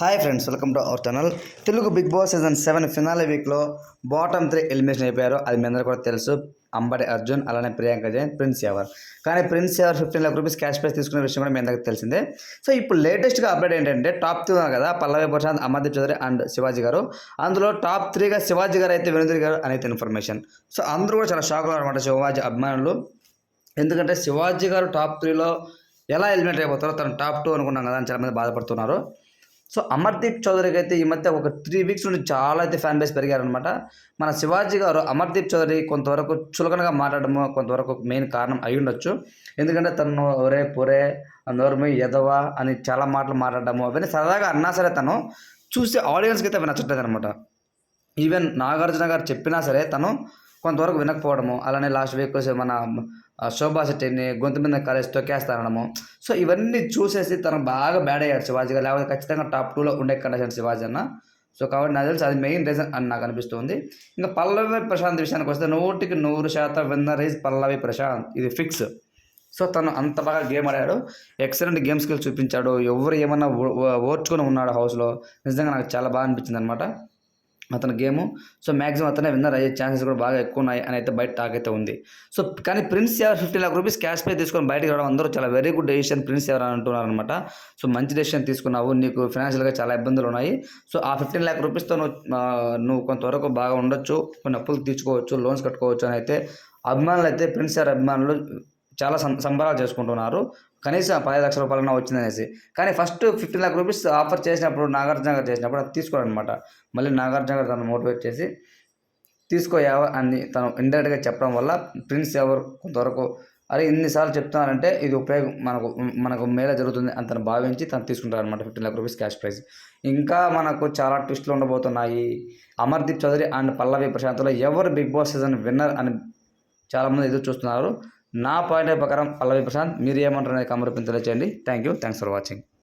Hi friends, welcome to our channel. Telugu Bigg Boss season 7 finale వీక్లో bottom 3 elimination అయిపోయారు. అది మీ అందరూ కూడా తెలుసు. అంబటి అర్జున్, అలానే ప్రియాంక జైన్, ప్రిన్స్ ఎవర్. కానీ Prince Yawar 15 lakh rupees cash prize తీసుకునే విషయం కూడా మీ అందరికీ తెలిసిందే. సో ఇప్పుడు లేటెస్ట్గా అప్డేట్ ఏంటంటే టాప్ 2 ఉన్నారు కదా, పల్లవి ప్రశాంత్, అమర్దీప్ చౌదరి అండ్ శివాజీ గారు. అందులో టాప్ 3గా శివాజీ గారు అయితే వెనుదిరి గారు అనేది ఇన్ఫర్మేషన్. సో అందరూ కూడా చాలా షాక్లో అనమాట శివాజీ అభిమానులు. ఎందుకంటే శివాజీ గారు టాప్ 3లో ఎలా ఎలిమినేట్ అయిపోతారో, తను టాప్ 2 అనుకున్నాం కదా అని చాలా మంది బాధపడుతున్నారు. సో అమర్దీప్ చౌదరికి అయితే ఈ మధ్య ఒక 3 weeks నుండి చాలా అయితే ఫ్యాన్ బేస్ పెరిగారనమాట. మన శివాజీ గారు అమర్దీప్ చౌదరి కొంతవరకు చులకనగా మాట్లాడడము కొంతవరకు మెయిన్ కారణం అయి ఉండొచ్చు. ఎందుకంటే తను ఒరే పొరే నోరుమి ఎదవ అని చాలా మాటలు మాట్లాడడము అవన్నీ సరదాగా అన్నా సరే తను చూస్తే ఆడియన్స్కి అయితే అవి నచ్చట్లేదు అనమాట. ఈవెన్ నాగార్జున గారు చెప్పినా సరే తను కొంతవరకు వినకపోవడము, అలానే లాస్ట్ వీక్ మన శోభా శెట్టిని గొంతు మీద కాలేసి తొక్కేస్తానడము. సో ఇవన్నీ చూసేసి తను బాగా బ్యాడ్ అయ్యాడు శివాజీ గారు. లేకపోతే ఖచ్చితంగా టాప్ 2లో ఉండే కండిషన్ శివాజీ అన్న. సో కాబట్టి నాకు తెలిసి అది మెయిన్ రీజన్ అని నాకు అనిపిస్తుంది. ఇంకా పల్లవి ప్రశాంత్ విషయానికి వస్తే 100% విన్నర్ ఈజ్ పల్లవి ప్రశాంత్, ఇది ఫిక్స్. సో తను అంత బాగా గేమ్ ఆడాడు, ఎక్సలెంట్ గేమ్ స్కిల్స్ చూపించాడు. ఎవరు ఏమన్నా ఓర్చుకొని ఉన్నాడు హౌస్లో. నిజంగా నాకు చాలా బాగా అనిపించింది అనమాట అతని గేము. సో మ్యాక్సిమం అతనే విన్నర్ అయ్యే ఛాన్సెస్ కూడా బాగా ఎక్కువ ఉన్నాయి అని అయితే బయట టాక్ అయితే ఉంది. సో కానీ Prince Yawar 15 lakh rupees cash pay తీసుకొని బయటకు రావడం అందరూ చాలా very good decision prince ever అని అంటున్నారు అనమాట. సో మంచి డెసిషన్ తీసుకున్నావు, నీకు ఫైనాన్షియల్గా చాలా ఇబ్బందులు ఉన్నాయి. సో ఆ 15 lakh రూపీస్తో నువ్వు కొంతవరకు బాగా ఉండొచ్చు, కొన్ని అప్పులు తీర్చుకోవచ్చు, లోన్స్ కట్టుకోవచ్చు అని అయితే అభిమానులు అయితే ప్రిన్స్ ఎవర్ అభిమానులు చాలా సంబరాలు చేసుకుంటున్నారు. కనీసం 15 లక్షల రూపాయలన్నా వచ్చిందనేసి. కానీ ఫస్ట్ 15 lakh రూపీస్ ఆఫర్ చేసినప్పుడు నాగార్జున గారు చేసినప్పుడు అది తీసుకోరనమాట. మళ్ళీ నాగార్జున గారు తను మోటివేట్ చేసి తీసుకోయావా అని తను ఇండైరెక్ట్గా చెప్పడం వల్ల ప్రిన్స్ ఎవరు కొంతవరకు అరే ఇన్నిసార్లు చెప్తున్నారంటే ఇది ఉపయోగం మనకు మేలు జరుగుతుంది అని తను భావించి తను తీసుకుంటారు అనమాట 15 lakh రూపీస్ క్యాష్ ప్రైజ్. ఇంకా మనకు చాలా ట్విస్టులు ఉండబోతున్నాయి. అమర్దీప్ చౌదరి అండ్ పల్లవి ప్రశాంత్లో ఎవరు బిగ్ బాస్ సీజన్ విన్నర్ అని చాలామంది ఎదురు చూస్తున్నారు. నా పాయింట్ ప్రకారం పల్లవి ప్రశాంత్. మీరు ఏమంటారు అనేది కామెంట్ రూపంలో తెలియజేయండి. Thanks for watching.